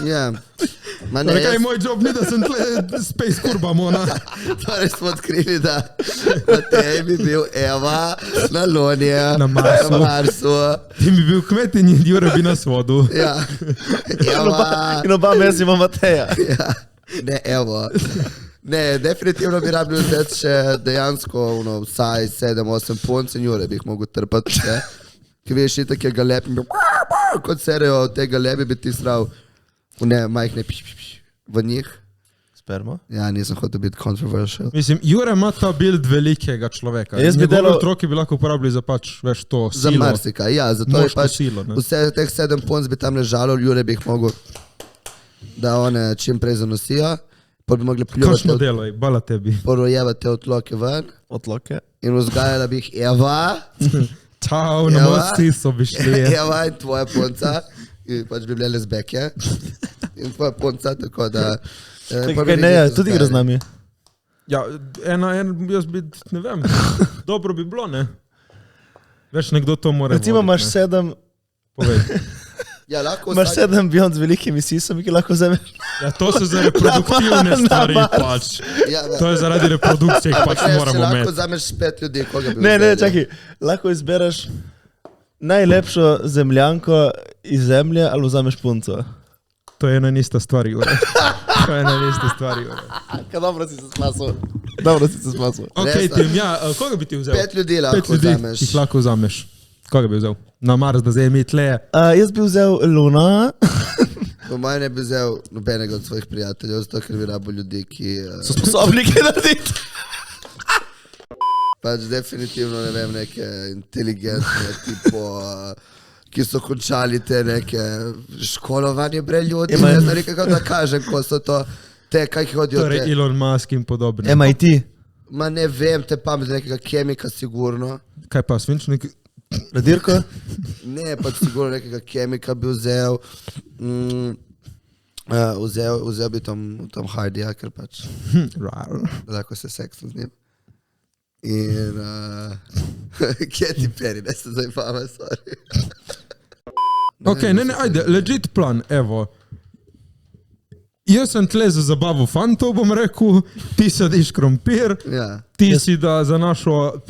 ja. Ma ne,
Kaj moj job ni, da sem tle space kurba, mona.
torej smo odkrili, da Matej bi bil Eva na Lonije,
Na Marsu.
Na Marsu.
Ti bi bil kmet in Jure bi nas vodil.
Ja. Eva.
In oba mesima Mateja.
Ja. Ne, Evo. Ne, definitivno bi rabil vzeti še dejansko vsaj 7-8 punc in Jure bi jih mogel trpati. Ki veš, itak je galeb, kot serijo od tega galebi bi ti sral majhne v njih.
Spermo.
Ja, nisem hotel biti controversial.
Mislim, Jure ima ta build velikega človeka.
Jaz bi
Njegovi
delal-
otroki bi lahko uporabili za pač, veš, to
Za
silo.
marsikaj, ja, zato je
Moško
pač
silo, ne.
vse teh 7 punc bi tam ležalo, Jure bi jih mogel, da one čim prej zanosijo, pa bi mogli
Kakšno
pljuvati,
delo, bala tebi.
porojevati te otloke ven
Otloke.
in vzgajala bi jih Eva,
Čau, na
Eva.
mosti so bi šli.
Eva in tvoja punca, in pač bi bile lezbeke in tvoja punca, tako da... pol bi
Kaj ne,
njih
tudi igra z
vzgajali.
nami.
Ja, jaz bi, ne vem, dobro bi bilo, ne? Veš, nekdo to mora
Recimo
voditi,
imaš
ne.
7,
Povej.
Ja, lahko
imaš
vsak-
7 Beyond z velikimi sisami, ki lahko vzameš.
Ja, to so za reproduktivne
Na
stvari
Mars.
pač.
Ja,
To je zaradi reprodukcije, jih pač
ne, če
moramo
lahko
imeti.
vzameš 5 ljudi, koga bi
Ne,
vzeli?
čakaj, lahko izbereš najlepšo zemljanko iz zemlje ali vzameš punco.
To je ena in ista stvar, Jure. To je ena in ista stvar, Jure.
Kaj dobro si se spasil. Dobro si se spasil.
Ok,
Resno.
Tim, ja, koga bi ti vzel?
5 ljudi
5
lahko
ljudi,
vzameš.
jih lahko vzameš. Koga bi vzel? Na Mars, da zdaj mi tle.
Jaz bi vzel Luna.
Po mojem ne bi vzel nobenega od svojih prijateljev, zato ker bi rabo ljudi, ki
So sposobni kaj narediti.
pač definitivno, ne vem, neke inteligentne, tipo, ki so končali te neke školovanje bre ljudi,
Ja, ma-
ne znam nekako da kažem, ko so to, te, kaj hodijo
Torej
te,
Elon Musk in podobne.
MIT.
ma ne vem, te pamet nekega kemika sigurno,
Kaj pa, svinčnik?
Radirko.
ne, pač sigurno nekega kemika bi vzel, vzel bi Tom Hardija, ker pač
Rar.
lahko se seksam z njim. In Katy Perry, ne se zdaj fama, sorry.
Ok, ne, ajde, legit plan, evo. Jaz sem tle za zabavo fantov, bom rekel, ti sadiš krompir,
Ja.
ti si da za našo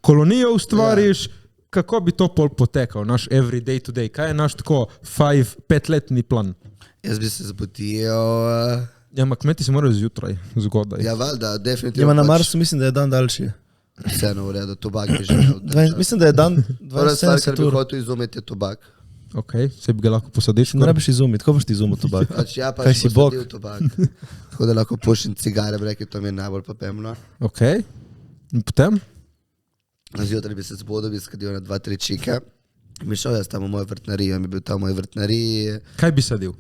kolonijo ustvariš, kako bi to pol potekal, naš every day to day, kaj je naš tako 5-letni plan?
Jaz bi se zbudil,
Ja, ma kmeti se morajo zjutraj, zgodaj.
ja valjda,
Ja,
definitivno
na
pač
Marsu mislim, da je dan daljši.
vseeno v redu, tobak bi že imel.
Mislim, da je dan
Prva stvar, kar
72
bi
ur.
hotel izumiti, je tobak.
Ok, se bi ga lahko posadiš.
Ne rabiš izumiti, ko boš ti izumil tobak?
Pač ja,
Kaj
pač
si bog?
posadil tobak. Tako da lahko pušim cigare, breke, to mi je najbolj popembno.
Ok, in potem?
Zjutraj bi se zbudil, bi skadil na 2-3 čike. Bi šel jaz tam v mojo vrtnarijo in bi bil tam v moji vrtnariji.
Kaj bi sadil?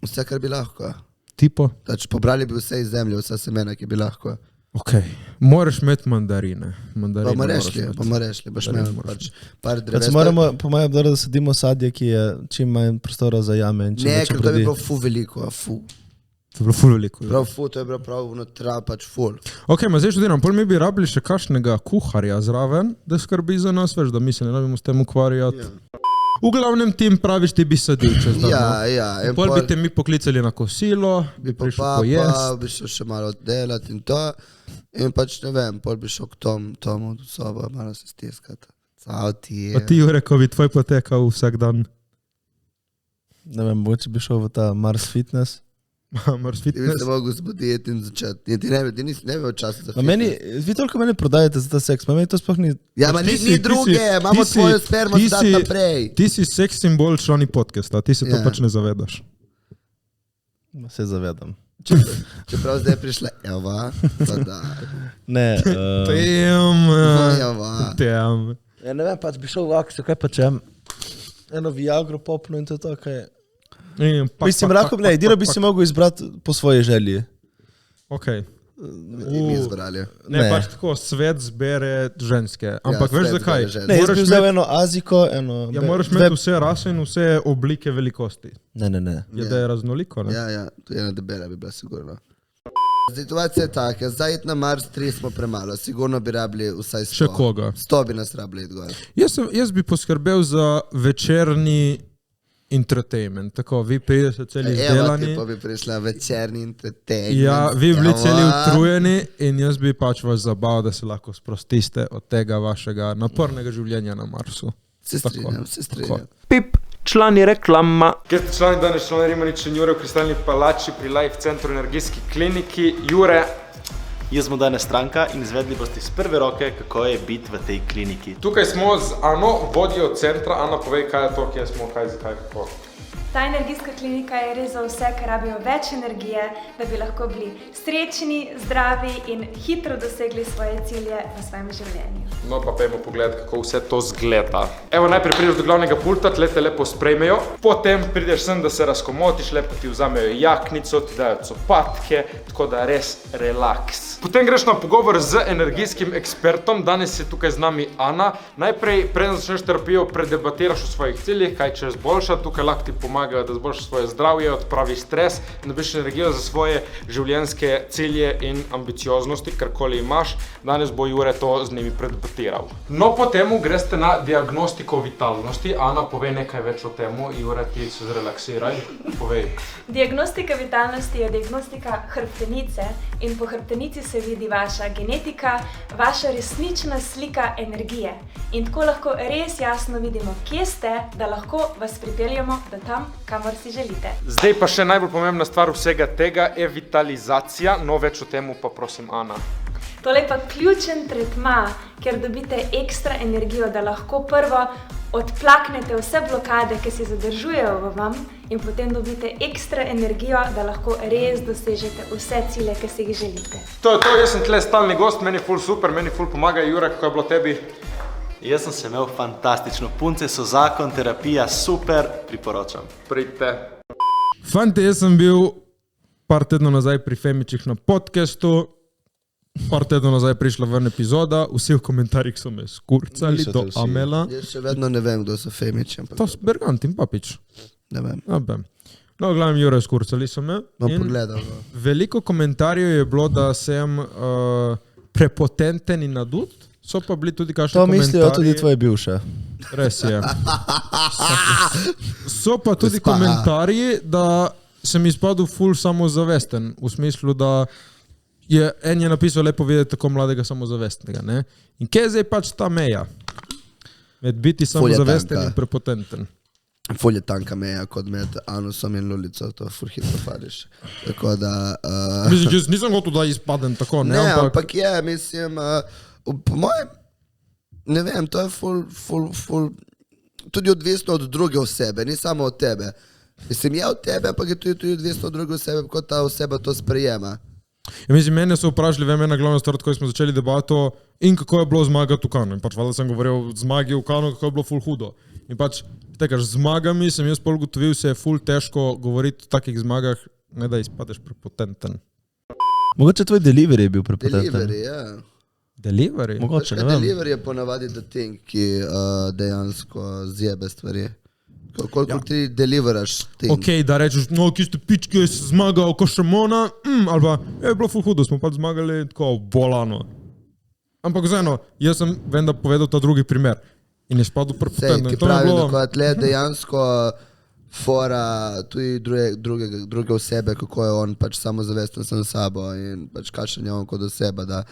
Vse, kar bi lahko.
Tipo?
Pač pobrali bi vse iz zemlje, vsa semena, ki bi lahko.
Ok, moraš imeti mandarine.
Bomo rešili, boš imel pač par dreves.
Pač moramo, po mojem mnenju, da sadimo sadje, ki je čim manj prostora za jame in čim
Ne,
več
ker to bi
obrodi.
bilo fu veliko, fu.
To je bilo ful veliko. Ja.
Prav fu, to je bilo prav vnotra, pač ful.
Ok, ma zdaj študiram, pol mi bi rabili še kakšnega kuharja zraven, da skrbi za nas, veš, da mi se ne rabimo s tem ukvarjati.
Ja.
V glavnem tim praviš, ti bi sadil čez dan.
Ja, ja.
In pol bi te mi poklicali na kosilo, bi prišel pojesti.
popapal, bi šel še malo delati in to. In pač ne vem, pol bi šel k Tomu do sobo, malo se stiskati. Cao ti
Pa
je.
ti, Jure, ko bi tvoj potekal vsak dan.
Ne vem, mogoče bi šel v ta Mars Fitness.
Mars
Ti bi
fitness.
se mogel zbuditi in začeti. In ti ne bi imel časa za
Ma meni, vi toliko meni prodajate za ta seks, ma meni to sploh ni...
Ja, ma
Ti
ni,
si-
ni
ti
druge,
si-
imamo
ti si-
tvojo spermo
ti
zdati
si-
naprej.
Ti si seks simbol člani podcasta, ti se to
Ja.
pač ne zavedaš.
Ma se zavedam.
Čeprav zdaj je prišla Eva, pa da.
Ne,
Eva.
Tem.
ja ne vem, pač bi šel v akcijo, kaj pa če eno Viagro popno in to je to, kaj je. Mislim, lahko, ne, edino bi si mogel izbrati po svoji želji.
Ok.
In izbrali.
Ne,
Ne.
pač tako, svet zbere ženske. Ampak
Ja,
veš
svet
zakaj?
zbere ženske.
Ne, jaz
Moraš
bi vzel
imeti-
eno Aziko, eno...
Ja, moraš imeti vse rase in vse oblike velikosti.
Ne.
Je,
Ja.
da je raznoliko, ne?
Ja, to je ena debela bi bila sigurno. Situacija je taka, zdaj iti na Mars 3 smo premalo, sigurno bi rabili vsaj 100.
Še koga?
100 bi nas rabili iti gor.
Jaz bi poskrbel za večerni entertainment. Tako, vi pridete celi izdelani.
Pa bi prišla večerni entertainment.
Ja, vi bi bili celi utrujeni in jaz bi pač vas zabaval, da se lahko sprostiste od tega vašega napornega življenja na Marsu.
Se strinjam.
Pip, člani reklama. Kje ste člani danes, člani Rimanič in Jure v Kristalni palači pri Life Centru Energijski kliniki. Jure,
Jaz smo danes stranka in izvedli boste iz prve roke, kako je biti v tej kliniki.
tukaj smo z Ano, vodjo centra. Ana, povej, kaj je to, kje smo, kaj, zakaj, kako.
Ta energijska klinika je res za vse, ki rabijo več energije, da bi lahko bili srečni, zdravi in hitro dosegli svoje cilje v svojem življenju.
No pa pojmo pogled, kako vse to zgleda. Evo, najprej prideš do glavnega pulta, tle te lepo sprejmejo, potem prideš sem, da se razkomotiš, lepo ti vzamejo jaknico, ti dajo copatke, tako da res relaks. Potem greš na pogovor z energijskim ekspertom, danes je tukaj z nami Ana. Najprej, preden začneš terapijo, predebatiraš o svojih ciljih, kaj če zboljša, tukaj lahko ti pomagajo, da zboljšaš svoje zdravje, odpravi stres in dobiš energijo za svoje življenjske cilje in ambicioznosti, karkoli imaš. Danes bo Jure to z njimi predebatiral. No, potem greste na diagnostiko vitalnosti. Ana, povej nekaj več o temu. Jure, ti se zrelaksiraj. Povej.
Diagnostika vitalnosti je diagnostika hrbtenice in po hrbtenici se vidi vaša genetika, vaša resnična slika energije. In tako lahko res jasno vidimo, kje ste, da lahko vas pripeljemo do tam, kamor si želite.
Zdaj pa še najbolj pomembna stvar vsega tega je vitalizacija. No, več o temu pa prosim Ana.
Tole je pa ključen tretma, ker dobite ekstra energijo, da lahko prvo odplaknete vse blokade, ki se zadržujejo v vam in potem dobite ekstra energijo, da lahko res dosežete vse cilje, ki si jih želite.
To je to, jaz sem tle stalni gost, meni ful super, meni ful pomaga. Jure, kako je bilo tebi?
Jaz sem se imel fantastično. Punce so zakon, terapija, super, priporočam.
Pridite.
Fante, jaz sem bil par tednov nazaj pri Femičih na podcastu, par tednov nazaj prišla ven epizoda, vsi v komentarjih so me skurcali
Niso
do
te vsi.
Amela.
Jaz še vedno ne vem, kdo so Femiči, ampak
To so Bergant in Papič.
ne vem.
No, glavnem Jure, skurcali so me.
Bom
In
pogledal.
veliko komentarjev je bilo, da sem prepotenten in nadut. So pa bili tudi kakšni
To
komentarji.
mislijo tudi tvoje bivše.
Res je. So pa tudi
Gospa.
komentarji, da sem izpadel ful samozavesten, v smislu, da je en je napisal lepo videti tako mladega samozavestnega. Ne? In kje je zdaj pač ta meja? Med biti
Ful je
samozavesten
tanka.
in prepotenten.
Ful je tanka meja kot med anusom in lulico, to ful hitro padiš. Tako da...
Mislim, jaz nisem hotel, da izpadem tako, ne,
Ne,
ampak
ampak je, mislim, po mojem, ne vem, to je ful, tudi odvisno od druge osebe, ni samo od tebe. Mislim, je od tebe, ampak je tudi odvisno od druge osebe, kako ta oseba to sprejema.
ja, mislim, mene so vprašali, vem, ena glavna stvar, ko smo začeli debato in kako je bilo zmagati v Kanu. In pač valjda sem govoril zmagi v Kanu, kako je bilo ful hudo. In pač, tekaš, z zmagami sem jaz pol ugotovil, se je ful težko govoriti o takih zmagah, ne da izpadeš prepotenten.
Mogoče tvoj delivery je bil prepotenten.
Delivery, ja.
Delivery?
Mogoče, ne vem.
Delivery je ponavadi the thing, ki dejansko zjebe stvari. Koliko ti deliveraš thing.
Ok, da rečeš, no, ki ste pički, jaz sem zmagal, ko še mona, ali pa, je bilo ful hudo, smo pač zmagali tako bolano. Ampak vseeno, jaz sem vem, da povedal ta drugi primer. In je spadl
Sej,
prepotenten.
ki
To mi je
pravi, da
bilo-
ko atle dejansko fora tudi druge osebe, kako je on pač samozavesten sam sabo in pač kakšen je on kot oseba, da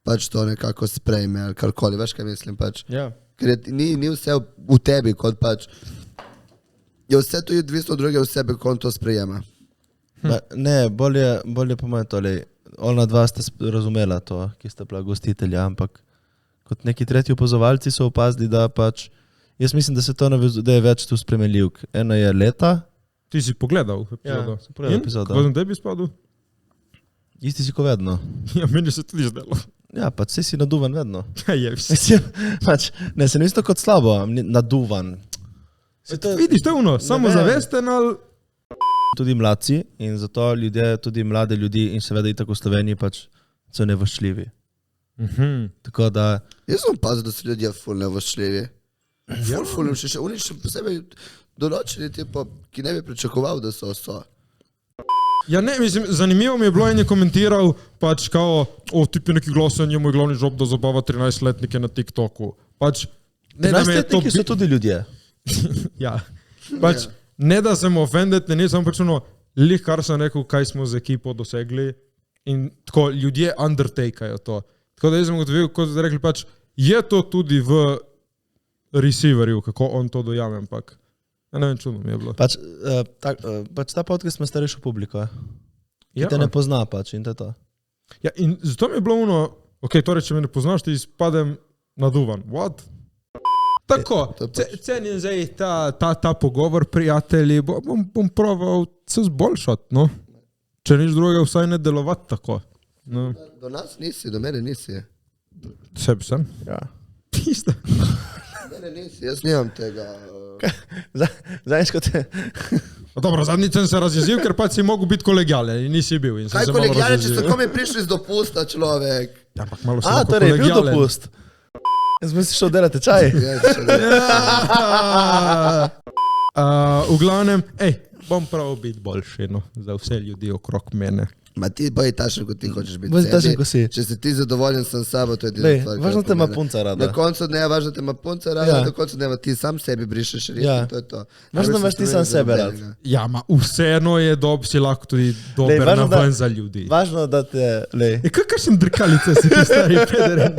pač to nekako sprejme ali karkoli, veš kaj mislim pač.
Ja.
Ker ni vse v tebi, kot pač je vse tudi odvisno od druge osebe, kako on to sprejema.
Ne, bolje po mojem tole. Ona dva sta razumela to, ki sta bila gostitelja, ampak kot neki tretji opazovalci so opazili, da pač, jaz mislim, da se to navezuje, da je več tu spremenljivk. Eno je leta,
Ti si pogledal epizodo.
sem pogledal
In?
epizodo.
Kako sem tebi spadl?
isti si ko vedno.
Ja, meni se tudi zdelo.
Ja, pač vse si naduvan vedno.
Ja, je vse.
Mislim, pač, ne, se ne isto kot slabo, naduvan. Se to-
Vidiš, to je ono, samozavesten ali...
Tudi mladci in zato ljudje, tudi mlade ljudi in seveda i tako v Sloveniji pač so nevoščljivi. Tako da,
Jaz sem opazil, da so ljudje ful nevoščljivi. Ful, oni še posebej določeni, tipo, ki ne bi pričakoval, da so.
Ja, ne, mislim, zanimivo mi je bilo in je komentiral, pač kao, tip je neki glasen, je moj glavni job, da zabava 13-letnike na TikToku. Pač, ne, da me je to...
13-letniki so tudi ljudje.
Ja, pač, ne da sem ofended, ne sem pač ono, lih kar sem rekel, kaj smo z ekipo dosegli in tako ljudje undertakajo to. Tako da jaz sem gotovil, kot ste rekli, pač je to tudi v receiverju, kako on to dojame, ampak ja, ne vem, čudno mi je bilo.
Pač ta podcast ima starejšo publiko, ki te ne pozna pač in to je to.
Ja, in zato mi je bilo ono, ok, torej, če me ne poznaš, ti izpadem naduvan. What? Tako, cenim zdaj ta pogovor, prijatelji, bom proval se zboljšati, no. Če nič drugega, vsaj ne delovati tako. No.
Do nas nisi, do mene nisi.
Sebi sem?
Ja.
Pista.
Mene nisi, jaz nimam tega.
Znaš, kot te...
Dobro, zadnjič sem se razjezil, ker pač si mogel biti kolegijalen in nisi bil. In
Kaj kolegijalen, če so kome prišli z dopusta, človek?
Ja, ampak malo sem lahko
torej, bil
kolegijalen.
dopust. Jaz mislim, šel delati čaj.
V glavnem, bom prav biti boljši, no, za vse ljudi okrog mene.
Ma ti boj tašen, kot ti hočeš biti.
Boj tašen, kot si.
Če si ti zadovoljen sam s sabo, to je
Lej,
stvar.
važno te ima punca rada.
Na koncu dneva, važno te ima punca rada, na koncu dneva ti sam sebi brišeš res, to je to.
Važno imaš ti sam sebe rad.
Ja, ma vseeno je si lahko tudi dober na ven za ljudi.
Važno, da te, lej.
Kakšen drkalice si ti stari pederen?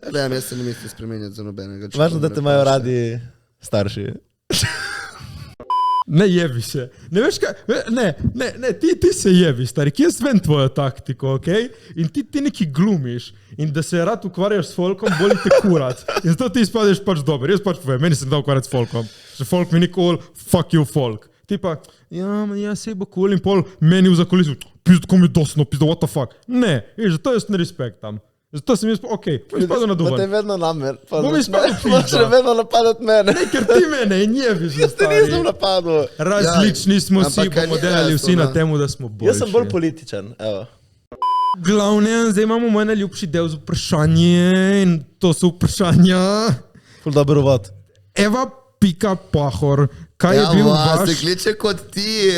Gledam, jaz se ne mislim spremenjati za nobenega.
Važno, da te imajo radi starši.
Ne jebi se. Ne veš kaj? Ne, ti se jebi, stari. Jaz vem tvojo taktiko, okej? In ti neki glumiš. In da se rad ukvarjaš s folkom, boli te kurat. In zato ti izpadeš pač dober. Jaz pač povem, meni se da ukvarjati s folkom. Že folk mi ni cool, fuck you folk. Ti pa, ja, sej bo cool in pol meni v zakolisu, pizdo, ko mi dosno, pizdo, what the fuck. Ne, zato jaz ne respektam. Zato sem jaz, okej, bom izpadel na duvan.
Bo te vedno namer.
Bom izpadel pizda.
Boš vedno napadati mene.
Ne, ker ti mene in jebiš,
Jaz te nisem napadel.
Različni smo si, bomo delali vsi na temu, da smo boljši.
Jaz sem bolj političen, evo.
Glavnem, zdaj imamo moj najljubši del z vprašanje in to so vprašanja.
Ful dober uvod.
Eva Pika Pahor, kaj je bil vaš...
se kliče kot ti.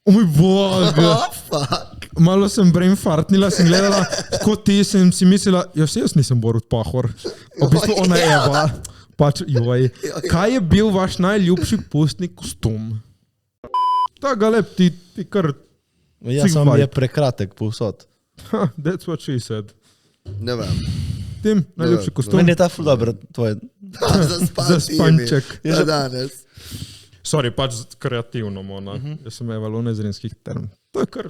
O moj bog.
Fuck.
Malo sem brain fartnila, sem gledala, kot ti sem si mislila, jaz nisem Borut Pahor. V bistvu ona je Eva. Pač, joj. Kaj je bil vaš najljubši pustni kostum? Ta galeb, ti kar...
Ja, sam je prekratek povsod.
That's what she said.
Ne vem.
Tim, najljubši kostum?
Meni je ta ful dober, tvoj.
Za spanček.
Za danes.
Sorry, pač kreativno, Mona. Jaz sem Eva Luna iz Rimskih term. To je kar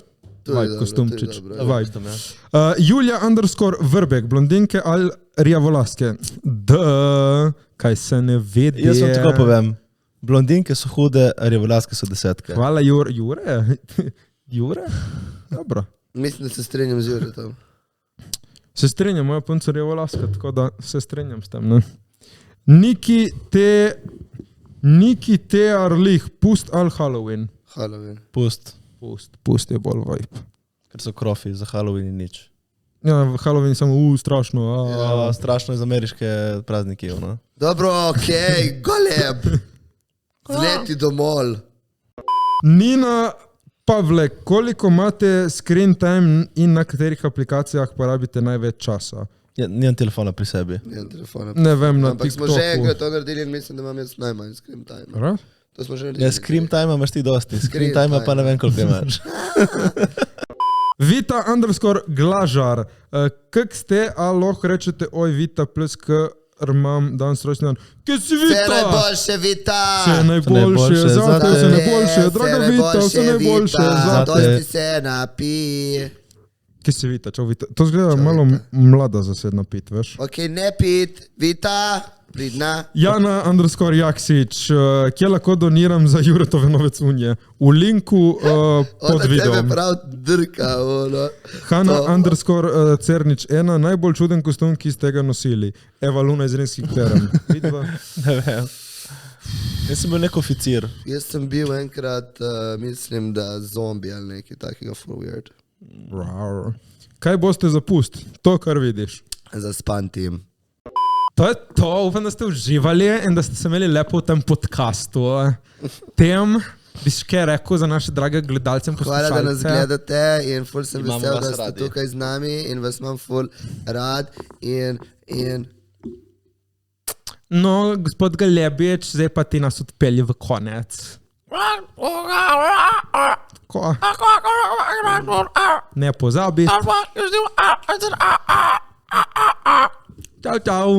vibe kostumčič. Julia _ Vrbek, blondinke ali rjavolaske? Kaj se ne vedi.
Jaz vam tako povem. Blondinke so hude, rjavolaske so desetke.
Hvala, Jure? Jure? Dobro.
Mislim, da se strenjam z Juretom.
Se strenjam, moja punca rjavolaska, tako da se strenjam s tem, ne? Niki te Arlih, pust ali Halloween?
Halloween.
Pust je bolj vibe.
Ker so krofi, za Halloween in nič.
Ja, Halloween je samo strašno.
Ja, strašno iz ameriške prazniki, no?
Dobro, okej, goleb. Zleti domol.
Nina Pavle, koliko imate screen time in na katerih aplikacijah porabite največ časa?
Ja, nijem telefona pri sebi.
Nijem telefona.
Ne vem, na
Ampak
TikToku.
smo že enkrat to naredili in mislim, da imam jaz najmanj screen time.
Raz?
To smo že naredili.
Ja, screen time imaš ti dosti, screen time pa ne vem, koliko imaš.
Vita _ Glažar, kak ste, a lahko rečete, oj Vita plus imam danes rojstni dan. Kje si Vita?
Vse najboljše, Vita!
Vse najboljše, zate, vse najboljše, draga Vita, vse najboljše, zate.
Dosti se napi.
Kje si Vita, čau Vita? To zgleda malo mlada za se napit, veš?
Ok, ne pit, Vita, pridna.
Jana _ Jaksič, kje lahko doniram za Juretove nove cunje? V linku pod videom.
Ona tebe prav drka, ono.
Hanna _ Cernič 1, najbolj čuden kostum, ki ste ga nosili. Eva Luna iz Rimskih term. Vidva?
Ne vem. Jaz sem bil nek oficir.
Jaz sem bil enkrat, mislim, da zombi ali nekaj takega full weird.
Kaj boste za pust? To, kar vidiš.
Zaspan tim.
To je to, upam, da ste uživali in da ste se imeli lepo v tem podcastu. Tem, bi še kaj rekel za naše drage gledalce in poslušalce.
Hvala, da nas gledate in ful sem vesel, da ste tukaj z nami in vas imam ful rad in
No, gospod Galebič, zdaj pa ti nas odpelje v konec. Ko? Ne pozabi. Čau, čau.